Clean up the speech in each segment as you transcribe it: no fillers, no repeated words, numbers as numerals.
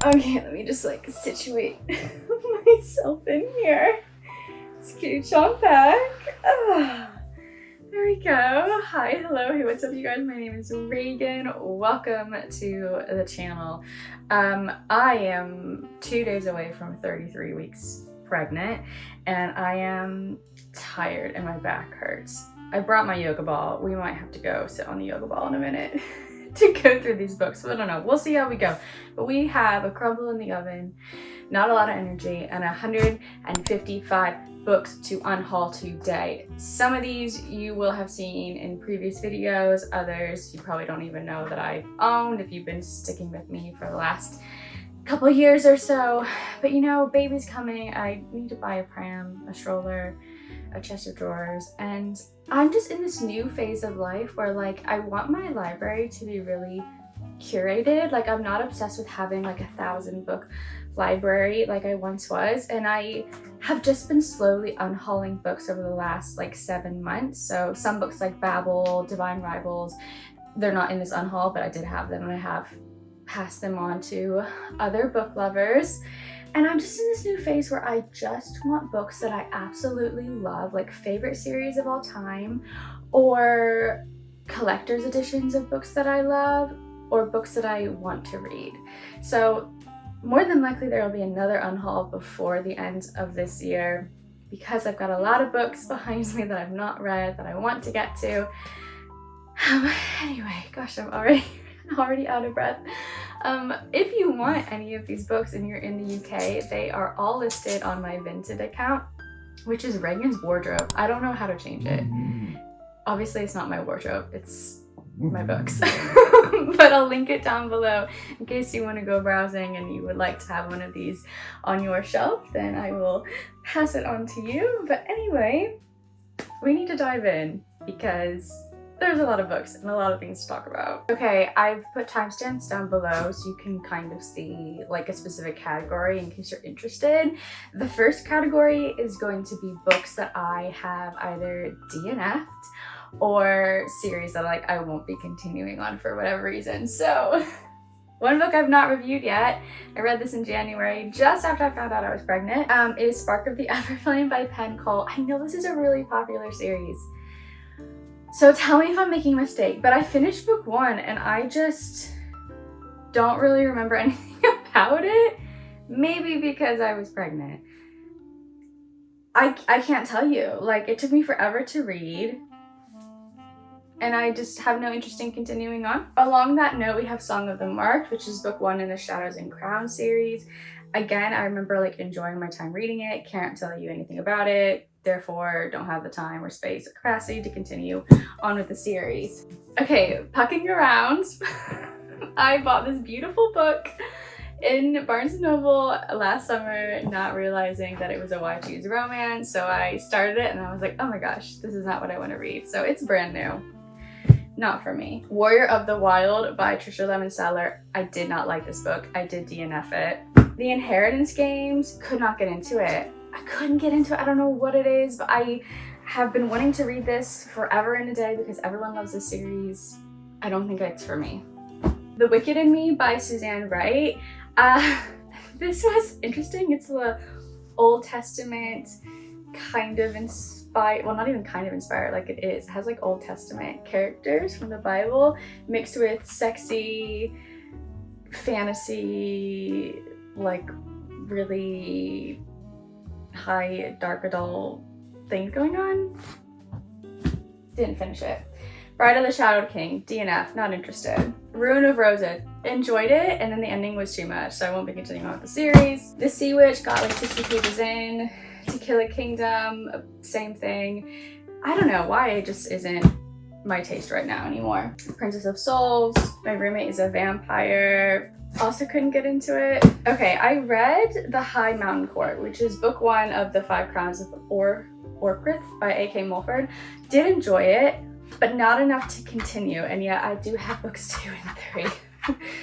Okay, let me just like situate myself in here. Scooch on back. There we go. Hi, hello, hey, what's up you guys? My name is Ragan. Welcome to the channel. I am 2 days away from 33 weeks pregnant and I am tired and my back hurts. I brought my yoga ball. We might have to go sit on the yoga ball in a minute to go through these books. So I don't know. We'll see how we go. But we have a crumble in the oven, not a lot of energy, and 155 books to unhaul today. Some of these you will have seen in previous videos. Others you probably don't even know that I've owned if you've been sticking with me for the last couple years or so. But you know, baby's coming. I need to buy a pram, a stroller, a chest of drawers, and I'm just in this new phase of life where like I want my library to be really curated. Like I'm not obsessed with having like 1,000 book library like I once was, and I have just been slowly unhauling books over the last like 7 months. So some books like Babel, Divine Rivals, they're not in this unhaul, but I did have them and I have passed them on to other book lovers. And I'm just in this new phase where I just want books that I absolutely love, like favorite series of all time, or collector's editions of books that I love, or books that I want to read. So more than likely there will be another unhaul before the end of this year because I've got a lot of books behind me that I've not read that I want to get to. Anyway, gosh, I'm already out of breath. If you want any of these books and you're in the UK, they are all listed on my Vinted account, which is Ragan's Wardrobe. I don't know how to change it. Obviously it's not my wardrobe, it's my books. But I'll link it down below in case you want to go browsing and you would like to have one of these on your shelf, then I will pass it on to you. But anyway, we need to dive in because there's a lot of books and a lot of things to talk about. Okay, I've put timestamps down below so you can kind of see like a specific category in case you're interested. The first category is going to be books that I have either DNF'd or series that like I won't be continuing on for whatever reason. So one book I've not reviewed yet, I read this in January just after I found out I was pregnant, is Spark of the Everflame by Penn Cole. I know this is a really popular series, so tell me if I'm making a mistake, but I finished book 1 and I just don't really remember anything about it. Maybe because I was pregnant. I can't tell you. Like, it took me forever to read and I just have no interest in continuing on. Along that note, we have Song of the Marked, which is book 1 in the Shadows and Crown series. Again, I remember like enjoying my time reading it. Can't tell you anything about it. Therefore, don't have the time or space or capacity to continue on with the series. Okay, pucking around. I bought this beautiful book in Barnes & Noble last summer, not realizing that it was a YG's romance. So I started it and I was like, oh my gosh, this is not what I want to read. So it's brand new. Not for me. Warrior of the Wild by Trisha Lemonseller. I did not like this book. I did DNF it. The Inheritance Games, could not get into it. I couldn't get into it. I don't know what it is, but I have been wanting to read this forever and a day because everyone loves this series. I don't think it's for me. The Wicked in Me by Suzanne Wright. This was interesting. It's the Old Testament kind of inspired, well, not even kind of inspired, like it is. It has like Old Testament characters from the Bible mixed with sexy fantasy, like really high dark adult things going on. Didn't finish it. Bride of the Shadowed King, DNF, not interested. Ruin of Rosa, enjoyed it, and then the ending was too much, so I won't be continuing on with the series. The Sea Witch, got like 60 pages in. To Kill a Kingdom, same thing. I don't know why it just isn't my taste right now anymore. Princess of Souls, my roommate is a vampire. Also couldn't get into it. Okay, I read The High Mountain Court, which is book 1 of the 5 Crowns of Orcrith by A.K. Mulford. Did enjoy it, but not enough to continue, and yet I do have books 2 and 3.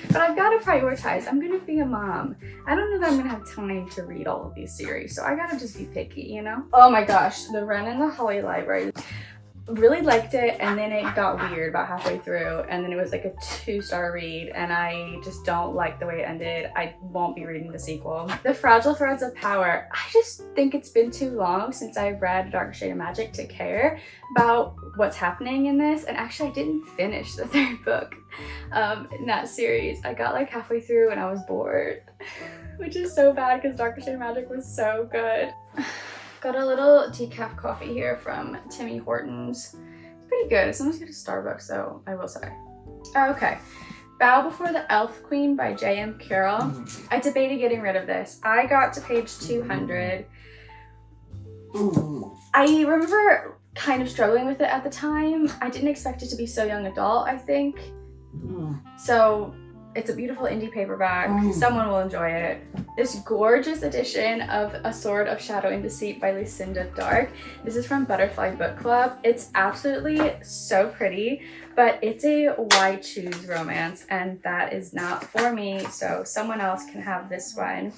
But I've got to prioritize. I'm gonna be a mom. I don't know that I'm gonna have time to read all of these series, so I gotta just be picky, you know? Oh my gosh, the Wren and the Holly Library. really liked it, and then it got weird about halfway through, and then it was like a 2-star read, and I just don't like the way it ended. I won't be reading the sequel. The Fragile Threads of Power. I just think it's been too long since I've read Darker Shade of Magic to care about what's happening in this, and actually I didn't finish the 3rd book in that series. I got like halfway through and I was bored, which is so bad because Darker Shade of Magic was so good. Got a little decaf coffee here from Timmy Hortons. It's pretty good. It's almost good at Starbucks though, I will say. Okay. Bow Before the Elf Queen by J.M. Carroll. I debated getting rid of this. I got to page 200. I remember kind of struggling with it at the time. I didn't expect it to be so young adult, I think. So it's a beautiful indie paperback. Someone will enjoy it. This gorgeous edition of A Sword of Shadow and Deceit by Lucinda Dark. This is from Butterfly Book Club. It's absolutely so pretty, but it's a why choose romance, and that is not for me, so someone else can have this one.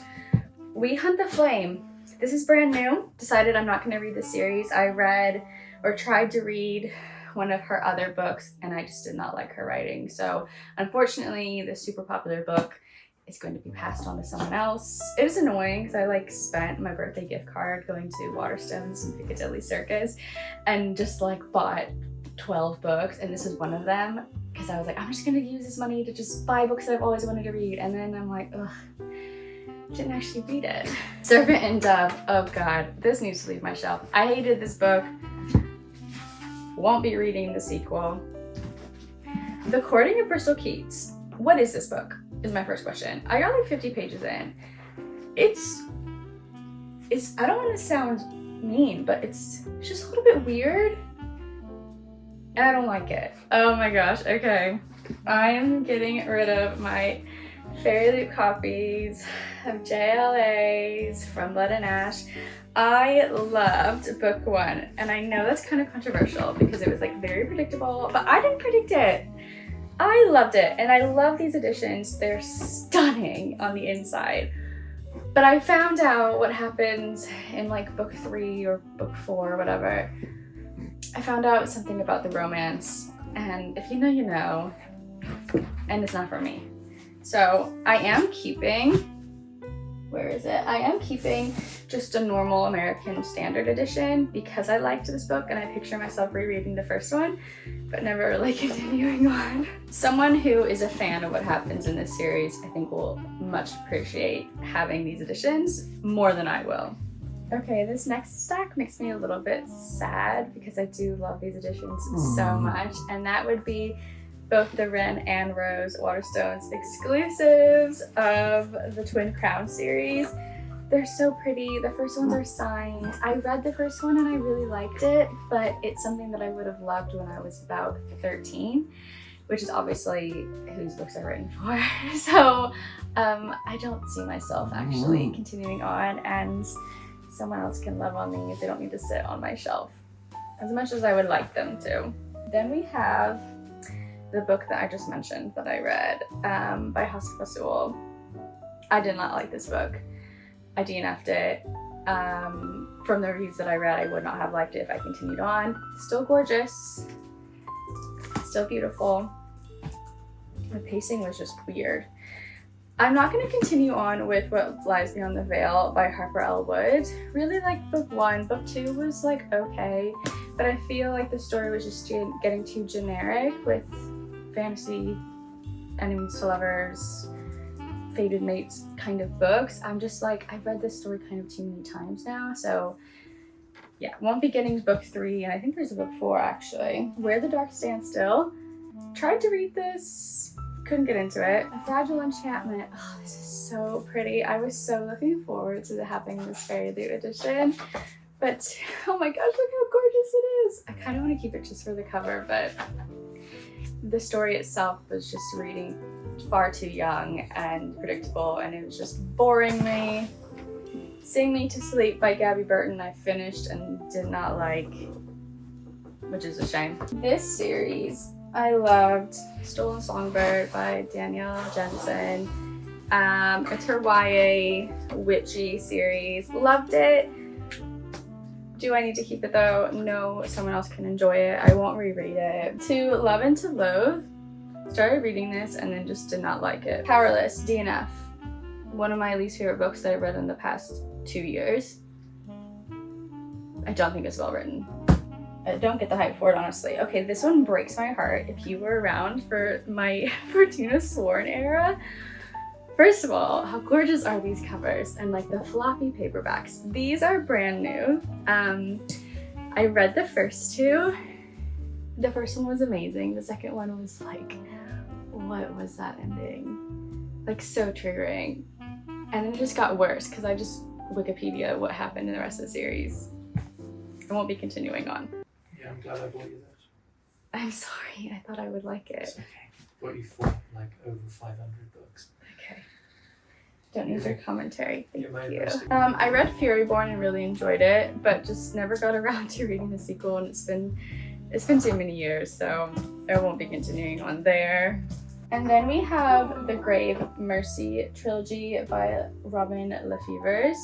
We Hunt the Flame. This is brand new. Decided I'm not going to read this series. I read or tried to read one of her other books, and I just did not like her writing. So unfortunately, this super popular book is going to be passed on to someone else. It was annoying because I like spent my birthday gift card going to Waterstones and Piccadilly Circus and just like bought 12 books, and this was one of them because I was like, I'm just gonna use this money to just buy books that I've always wanted to read, and then I'm like, ugh, didn't actually read it. Serpent and Dove. Oh god, this needs to leave my shelf. I hated this book. Won't be reading the sequel. The Courting of Bristol Keats. What is this book? Is my first question. I got like 50 pages in. It's I don't want to sound mean, but it's just a little bit weird. And I don't like it. Oh my gosh, okay. I am getting rid of my Fairy Loot copies of JLAs from Blood and Ash. I loved book 1, and I know that's kind of controversial because it was like very predictable, but I didn't predict it. I loved it, and I love these editions. They're stunning on the inside. But I found out what happens in like book 3 or book 4 or whatever. I found out something about the romance, and if you know, you know, and it's not for me. So I am keeping, where is it? I am keeping just a normal American Standard edition because I liked this book and I picture myself rereading the first one, but never really continuing on. Someone who is a fan of what happens in this series, I think will much appreciate having these editions more than I will. Okay, this next stack makes me a little bit sad because I do love these editions so much, and that would be both the Wren and Rose Waterstones exclusives of the Twin Crown series. They're so pretty. The first ones are signed. I read the first one and I really liked it, but it's something that I would have loved when I was about 13, which is obviously whose books I've written for. So I don't see myself actually continuing on, and someone else can love on these. They don't need to sit on my shelf as much as I would like them to. Then we have the book that I just mentioned that I read by Hasif Rasool. I did not like this book. I DNF'd it. From the reviews that I read, I would not have liked it if I continued on. Still gorgeous, still beautiful. The pacing was just weird. I'm not going to continue on with What Lies Beyond the Veil by Harper L. Wood. Really liked book 1. Book 2 was like okay, but I feel like the story was just getting too generic with fantasy, enemies to lovers, fated mates kind of books. I'm just like, I've read this story kind of too many times now, so yeah, won't be getting book 3, and I think there's a book 4 actually. Where the Dark Stands Still. Tried to read this, couldn't get into it. A Fragile Enchantment. Oh, this is so pretty. I was so looking forward to having this Fairy Loot edition, but oh my gosh, look how gorgeous it is. I kind of want to keep it just for the cover, but the story itself was just reading far too young and predictable, and it was just boring me. Sing Me to Sleep by Gabby Burton I finished and did not like, which is a shame. This series I loved. Stolen Songbird by Danielle Jensen. It's her YA witchy series. Loved it. Do I need to keep it though? No, someone else can enjoy it. I won't reread it. To Love and to Loathe. Started reading this and then just did not like it. Powerless, DNF. One of my least favorite books that I've read in the past 2 years. I don't think it's well written. I don't get the hype for it, honestly. Okay, this one breaks my heart. If you were around for my Fortuna Sworn era, first of all, how gorgeous are these covers and like the floppy paperbacks. These are brand new. I read the first two. The first one was amazing. The second one was like, what was that ending? Like so triggering. And then it just got worse because I just Wikipedia what happened in the rest of the series. I won't be continuing on. Yeah, I'm glad I bought you those. I'm sorry, I thought I would like it. It's okay. Bought you 4, like over 500 books. Okay. Don't need your commentary. Thank You're you. investing. I read Furyborn and really enjoyed it, but just never got around to reading the sequel, and it's been too many years, so I won't be continuing on there. And then we have the Grave Mercy trilogy by Robin Lefevers.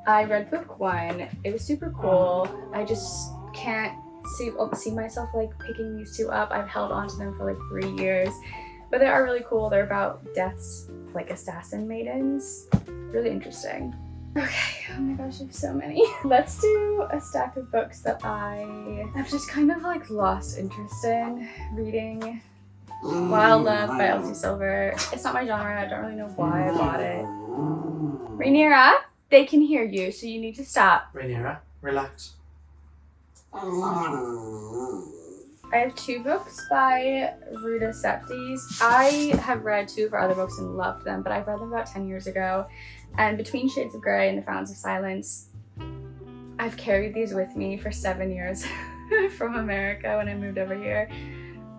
I read book 1. It was super cool. I just can't see myself like picking these two up. I've held on to them for like 3 years, but they are really cool. They're about deaths, like assassin maidens. Really interesting. Okay, oh my gosh, I have so many. Let's do a stack of books that I've just kind of like lost interest in reading. Wild Love by Elsie Silver. It's not my genre. I don't really know why I bought it. Rhaenyra, they can hear you, so you need to stop. Rhaenyra, relax. I have 2 books by Ruta Septis. I have read 2 of her other books and loved them, but I read them about 10 years ago. And Between Shades of Grey and The Fountains of Silence, I've carried these with me for 7 years from America when I moved over here.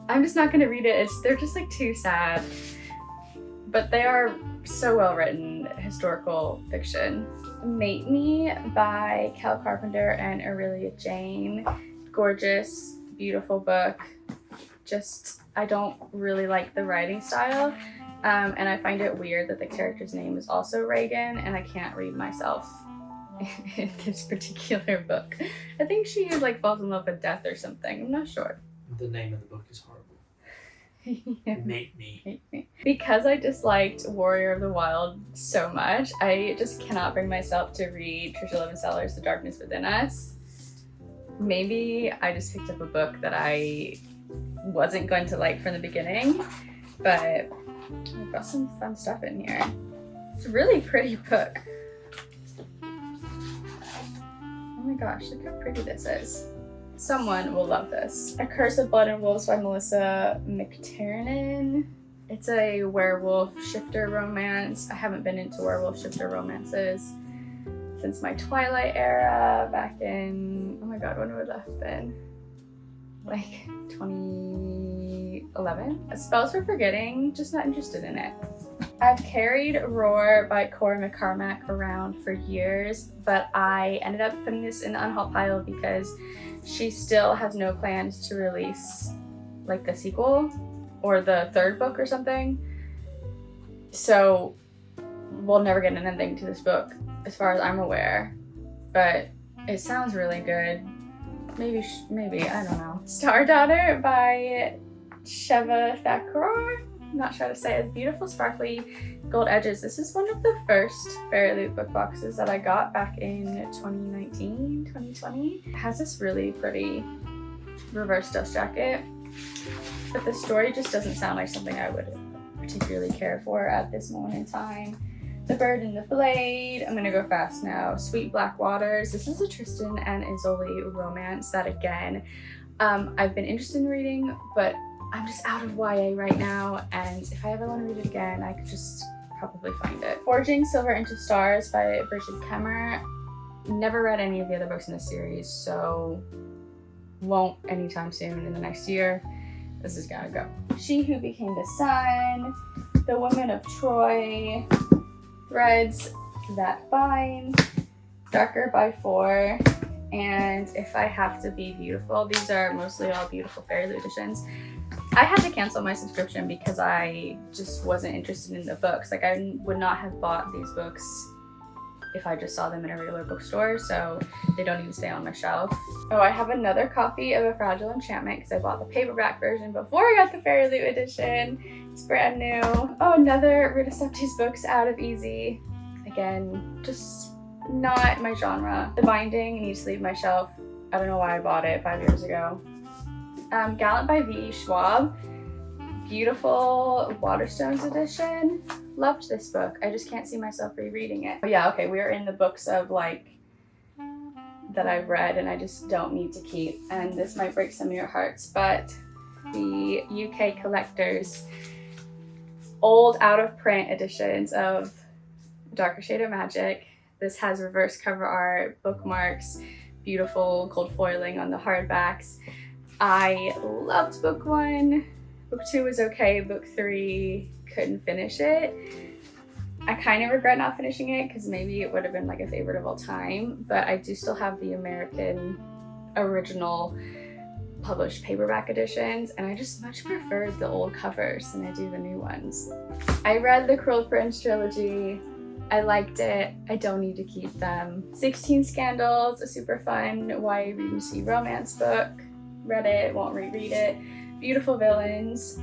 I'm just not gonna read it. They're just like too sad. But they are so well written historical fiction. Mate Me by Kel Carpenter and Aurelia Jane. Gorgeous, beautiful book. Just, I don't really like the writing style. And I find it weird that the character's name is also Ragan, and I can't read myself in this particular book. I think she like falls in love with death or something. I'm not sure. The name of the book is horrible. Yeah. Mate Me. Because I disliked Warrior of the Wild so much, I just cannot bring myself to read Trisha Levenseller's The Darkness Within Us. Maybe I just picked up a book that I wasn't going to like from the beginning, but I've got some fun stuff in here. It's a really pretty book. Oh my gosh, look how pretty this is. Someone will love this. A Curse of Blood and Wolves by Melissa McTiernan. It's a werewolf shifter romance. I haven't been into werewolf shifter romances since my Twilight era back in, oh my god, when would that have been? Like 2011? Spells for Forgetting, just not interested in it. I've carried Roar by Cora McCormack around for years, but I ended up putting this in the unhaul pile because she still has no plans to release like the sequel or the 3rd book or something. So we'll never get an ending to this book as far as I'm aware, but it sounds really good. Maybe, I don't know. Star Daughter by Sheva Thakur. I'm not sure how to say it. Beautiful sparkly gold edges. This is one of the first Fairy Loot book boxes that I got back in 2019, 2020. It has this really pretty reverse dust jacket, but the story just doesn't sound like something I would particularly care for at this moment in time. The Bird and the Blade. I'm gonna go fast now. Sweet Black Waters. This is a Tristan and Isolde romance that, again, I've been interested in reading, but I'm just out of YA right now, and if I ever want to read it again, I could just probably find it. Forging Silver into Stars by Bridget Kemmer. Never read any of the other books in this series, so won't anytime soon in the next year. This is gonna go. She Who Became the Sun, The Women of Troy, Threads That Bind, Darker by 4, and If I Have to Be Beautiful. These are mostly all beautiful Fairy Loot editions. I had to cancel my subscription because I just wasn't interested in the books. Like, I would not have bought these books if I just saw them in a regular bookstore, so they don't even stay on my shelf. Oh, I have another copy of A Fragile Enchantment because I bought the paperback version before I got the Fairy Loot edition. It's brand new. Oh, another Rita Septi's books out of Easy. Again, just not my genre. The binding needs to leave my shelf. I don't know why I bought it 5 years ago. Gallant by V. Schwab. Beautiful Waterstones edition. Loved this book. I just can't see myself rereading it. But yeah, okay, we're in the books of like that I've read and I just don't need to keep. And this might break some of your hearts, but the UK Collectors old out of print editions of Darker Shade of Magic. This has reverse cover art, bookmarks, beautiful gold foiling on the hardbacks. I loved book 1. Book 2 was okay. Book 3, couldn't finish it. I kind of regret not finishing it because maybe it would have been like a favorite of all time, but I do still have the American original published paperback editions, and I just much prefer the old covers than I do the new ones. I read the Cruel Prince trilogy. I liked it. I don't need to keep them. 16 Scandals, a super fun YA Regency romance book. Read it, won't reread it. Beautiful Villains.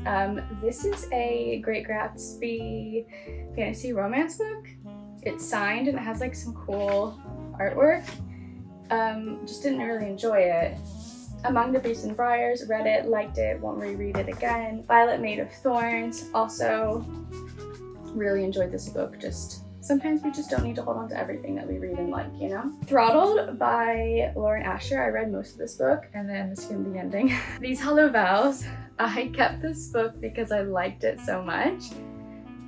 This is a Great Gatsby fantasy romance book. It's signed and it has like some cool artwork. Just didn't really enjoy it. Among the Beasts and Briars, read it, liked it, won't reread it again. Violet Made of Thorns, also really enjoyed this book. Just sometimes we just don't need to hold on to everything that we read and like, you know? Throttled by Lauren Asher. I read most of this book and then skimmed the ending. These Hollow Vows. I kept this book because I liked it so much.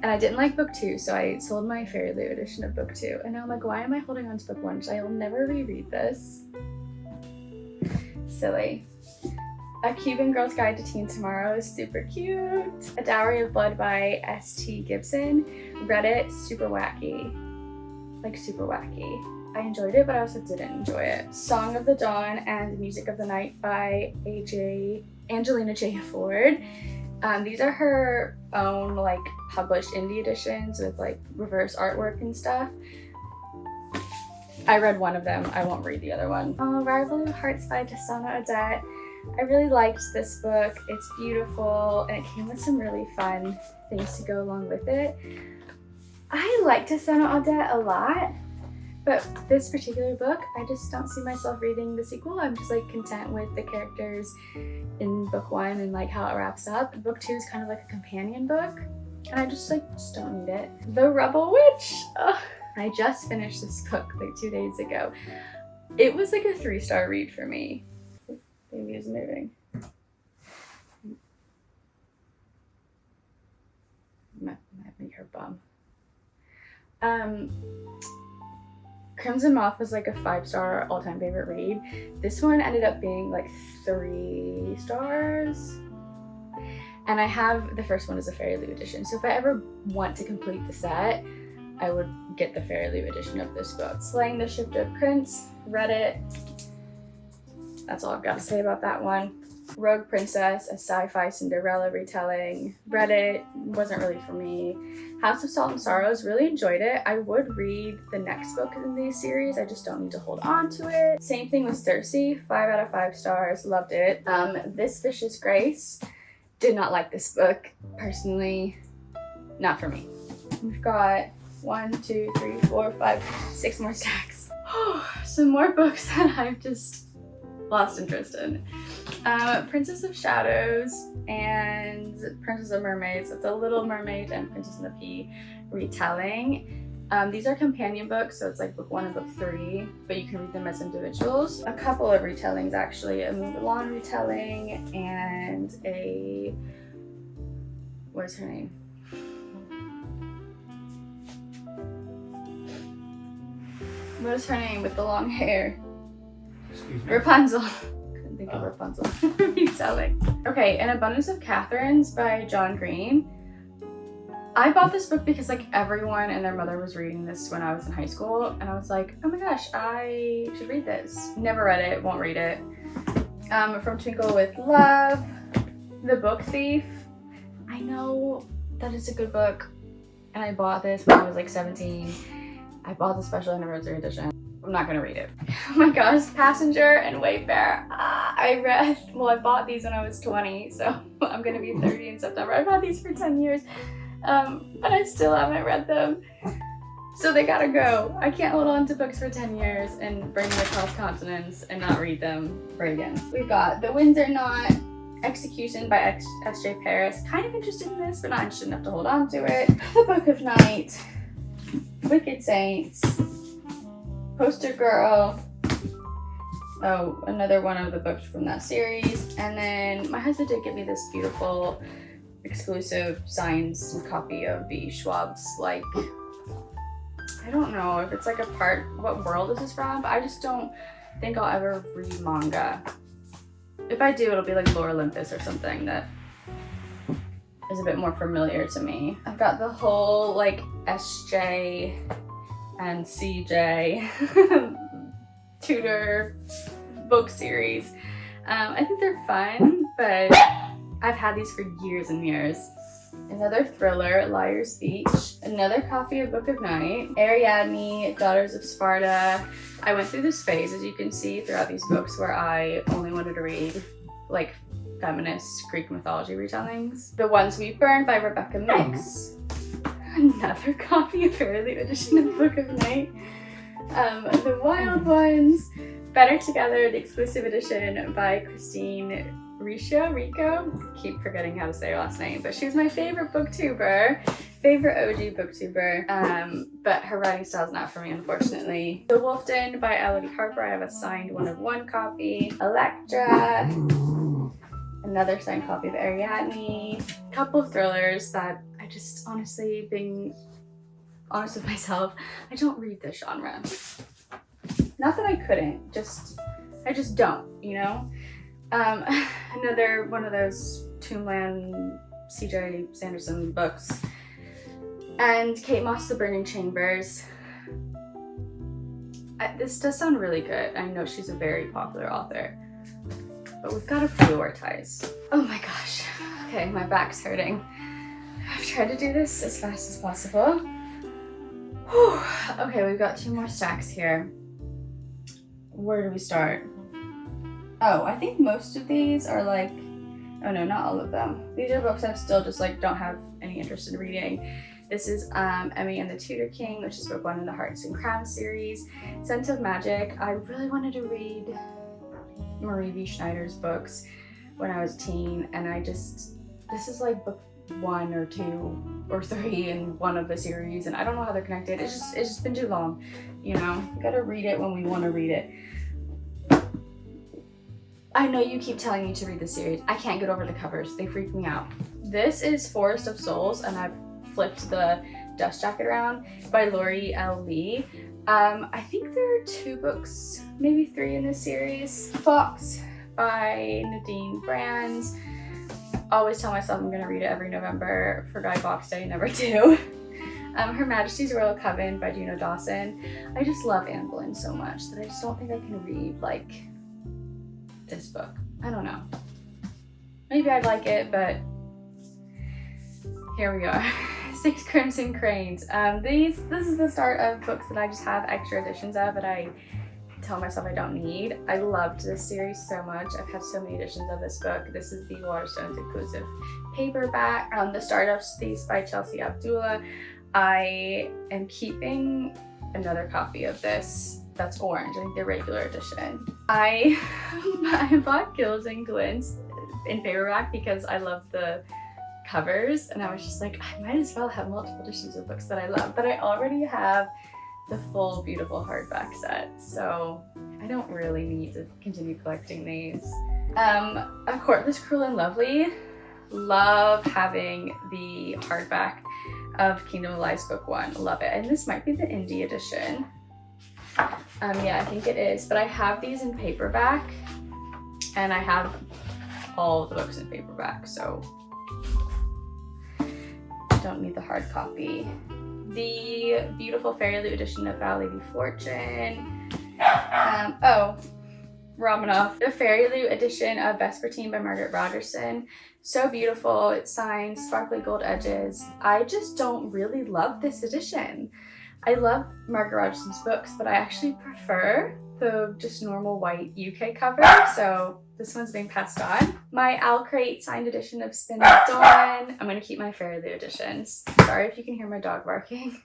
And I didn't like book 2, so I sold my Fairy Loot edition of book 2. And now I'm like, why am I holding on to book 1? I will never reread this. Silly. A Cuban Girl's Guide to Teen Tomorrow is super cute. A Dowry of Blood by S.T. Gibson. Read it, super wacky. Like super wacky. I enjoyed it, but I also didn't enjoy it. Song of the Dawn and Music of the Night by Angelina J. Ford. These are her own like published indie editions with like reverse artwork and stuff. I read one of them, I won't read the other one. Rival of Hearts by Destana Odette. I really liked this book. It's beautiful and it came with some really fun things to go along with it. I like Destana Odette a lot, but this particular book, I just don't see myself reading the sequel. I'm just like content with the characters in book 1 and like how it wraps up. Book 2 is kind of like a companion book and I just don't need it. The Rebel Witch. Ugh. I just finished this book like 2 days ago. It was like a 3-star read for me. Baby is moving. Might make her bum. Crimson Moth was like a 5-star all-time favorite read. This one ended up being like 3 stars. And I have the first one as a Fairy Loot edition. So if I ever want to complete the set, I would get the Fairy Loot edition of this book. Slaying the Shifted Prince, read it. That's all I've got to say about that one. Rogue Princess, a sci-fi Cinderella retelling. Read it, wasn't really for me. House of Salt and Sorrows, really enjoyed it. I would read the next book in the series, I just don't need to hold on to it. Same thing with Circe, 5 out of 5 stars, loved it. This Vicious Grace, did not like this book, personally, not for me. We've got 1, 2, 3, 4, 5, 6 more stacks. Some more books that I've just lost interest in. Princess of Shadows and Princess of Mermaids. It's a Little Mermaid and Princess and the Pea retelling. These are companion books, so it's like book 1 and book 3, but you can read them as individuals. A couple of retellings actually, a Mulan retelling and a, what is her name? What is her name with the long hair? Excuse me. Rapunzel. Couldn't think of Rapunzel. Retelling. Okay, An Abundance of Catherines by John Green. I bought this book because like everyone and their mother was reading this when I was in high school, and I was like, oh my gosh, I should read this. Never read it, won't read it. From Twinkle with Love, The Book Thief. I know that it's a good book, and I bought this when I was like 17. I bought the special anniversary edition. I'm not gonna read it. Oh my gosh, Passenger and Wayfarer. I bought these when I was 20, so I'm gonna be 30 in September. I bought these for 10 years, but I still haven't read them. So they gotta go. I can't hold on to books for 10 years and bring them across continents and not read them right again. We've got The Winds Are Not, Execution by S.J. Paris. Kind of interested in this, but not interested enough to hold on to it. The Book of Night, Wicked Saints, Poster Girl. Oh, another one of the books from that series. And then my husband did give me this beautiful exclusive signed copy of V. Schwab's, like, I don't know if it's like a part, what world this is from, but I just don't think I'll ever read manga. If I do, it'll be like Lore Olympus or something that is a bit more familiar to me. I've got the whole like SJ and CJ Tudor book series. I think they're fun, but I've had these for years and years. Another thriller, Liar's Beach. Another copy of Book of Night. Ariadne, Daughters of Sparta. I went through this phase, as you can see, throughout these books where I only wanted to read like feminist Greek mythology retellings. The Ones We Burned by Rebecca Mix. Another copy of Fairly edition of Book of Night. The Wild Ones. Better Together, the exclusive edition by Christine Rico. Keep forgetting how to say her last name, but she's my favorite booktuber, favorite OG booktuber. But her writing style's not for me, unfortunately. The Wolf Den by Elodie Harper. I have a signed 1-of-1 copy. Electra. Another signed copy of Ariadne. A couple of thrillers that I just, honestly, being honest with myself, I don't read this genre. Not that I couldn't, I just don't, you know? Another one of those Toonland C.J. Sanderson books. And Kate Moss, The Burning Chambers. This does sound really good. I know she's a very popular author, but we've got to prioritize. Oh my gosh. Okay, my back's hurting. I've tried to do this as fast as possible. Whew. Okay, we've got 2 more stacks here. Where do we start? Oh, I think most of these are like, oh no, not all of them. These are books I still just like don't have any interest in reading. This is Emmy and the Tudor King, which is book 1 in the Hearts and Crowns series. Scent of Magic. I really wanted to read Marie V. Schneider's books when I was a teen, and this is like book 1 or 2 or 3 in one of the series, and I don't know how they're connected. It's just been too long, you know? We gotta read it when we want to read it. I know you keep telling me to read the series. I can't get over the covers. They freak me out. This is Forest of Souls, and I've flipped the dust jacket around, by Lori L. Lee. I think there are 2 books, maybe 3 in this series. Fox by Nadine Brands. Always tell myself I'm gonna read it every November. For Guy Fawkes Day, never do. Her Majesty's Royal Coven by Juno Dawson. I just love Anne Boleyn so much that I just don't think I can read like this book. I don't know. Maybe I'd like it, but here we are. 6 Crimson Cranes. This is the start of books that I just have extra editions of, but I tell myself I don't need. I loved this series so much. I've had so many editions of this book. This is the Waterstones inclusive paperback. The Stardust Thief by Chelsea Abdullah. I am keeping another copy of this. That's orange, I think the regular edition. I bought Gills and Glints in paperback because I love the covers, and I was just like, I might as well have multiple editions of books that I love, but I already have the full beautiful hardback set, so I don't really need to continue collecting these. Of course, this Cruel and Lovely. Love having the hardback of Kingdom of Lies book 1. Love it. And this might be the indie edition. Yeah, I think it is, but I have these in paperback, and I have all of the books in paperback, so I don't need the hard copy. The beautiful Fairy edition of Val Lady Fortune. Romanoff. The Fairy edition of Vespertine by Margaret Rogerson. So beautiful. It's signed, sparkly gold edges. I just don't really love this edition. I love Margaret Rogerson's books, but I actually prefer the just normal white UK cover, so this one's being passed on. My Owl Crate signed edition of Spin at Dawn. I'm gonna keep my Fairy Lou editions. Sorry if you can hear my dog barking.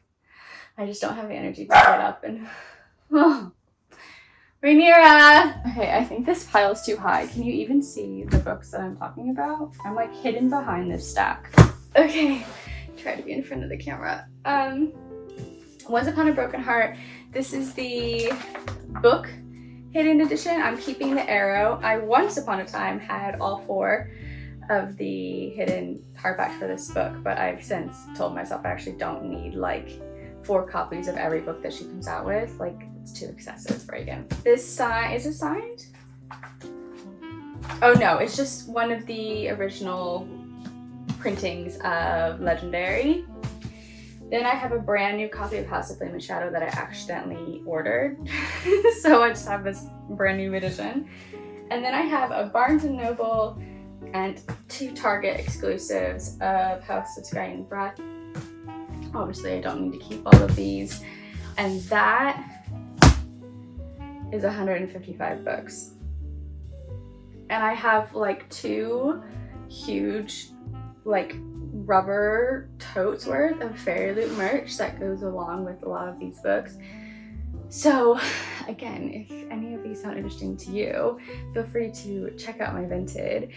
I just don't have the energy to get up and... Oh. Rhaenyra! Okay, I think this pile is too high. Can you even see the books that I'm talking about? I'm like hidden behind this stack. Okay, try to be in front of the camera. Once Upon a Broken Heart. This is the book hidden edition. I'm keeping the arrow. I once upon a time had all 4 of the hidden hardbacks for this book, but I've since told myself I actually don't need like 4 copies of every book that she comes out with. Like, it's too excessive for Ragan. This is it signed? Oh no, it's just one of the original printings of Legendary. Then I have a brand new copy of House of Flame and Shadow that I accidentally ordered. So I just have this brand new edition. And then I have a Barnes & Noble and 2 Target exclusives of House of Sky and Breath. Obviously I don't need to keep all of these. And that is 155 books. And I have like 2 huge like rubber totes worth of Fairy Loot merch that goes along with a lot of these books. So again, if any of these sound interesting to you, feel free to check out my Vinted.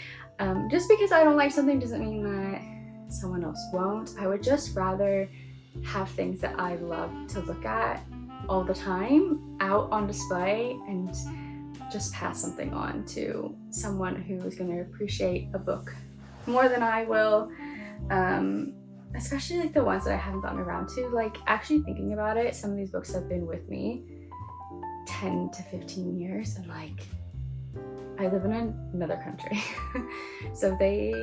Just because I don't like something doesn't mean that someone else won't. I would just rather have things that I love to look at all the time out on display and just pass something on to someone who is going to appreciate a book more than I will. Especially like the ones that I haven't gotten around to. Like, actually thinking about it, some of these books have been with me 10 to 15 years, and like I live in another country. So they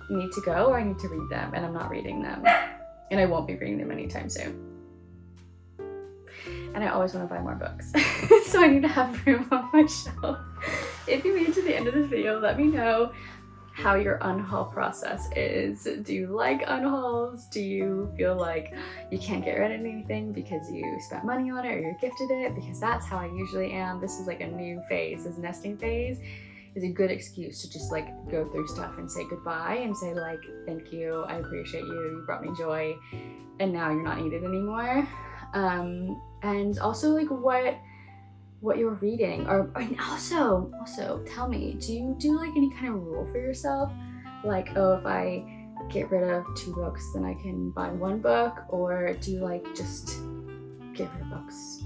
need to go, or I need to read them, and I'm not reading them, and I won't be reading them anytime soon. And I always want to buy more books. So I need to have room on my shelf. If you made it to the end of this video, let me know how your unhaul process is. Do you like unhauls? Do you feel like you can't get rid of anything because you spent money on it or you're gifted it? Because that's how I usually am. This is like a new phase. This nesting phase is a good excuse to just like go through stuff and say goodbye and say like, thank you, I appreciate you, you brought me joy, and now you're not needed anymore. And also like what you're reading, and also tell me, do you do like any kind of rule for yourself? Like, oh, if I get rid of 2 books, then I can buy 1 book? Or do you like just get rid of books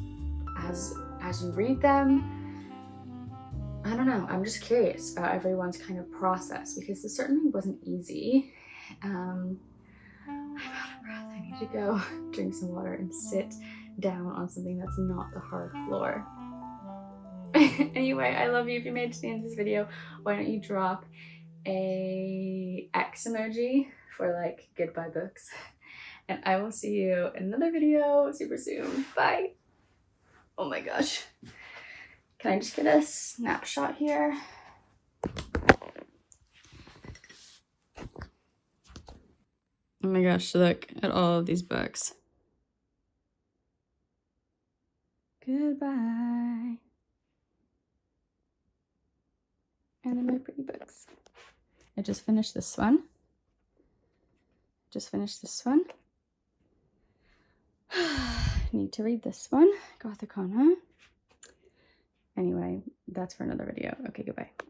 as you read them? I don't know, I'm just curious about everyone's kind of process, because this certainly wasn't easy. I'm out of breath. I need to go drink some water and sit down on something that's not the hard floor. Anyway, I love you. If you made it to the end of this video, why don't you drop a X emoji for like goodbye books, and I will see you in another video super soon. Bye. Oh my gosh, can I just get a snapshot here? Oh my gosh, look at all of these books. Goodbye. And then my pretty books. I just finished this one. Need to read this one, Gothicana. Anyway, that's for another video. Okay, goodbye.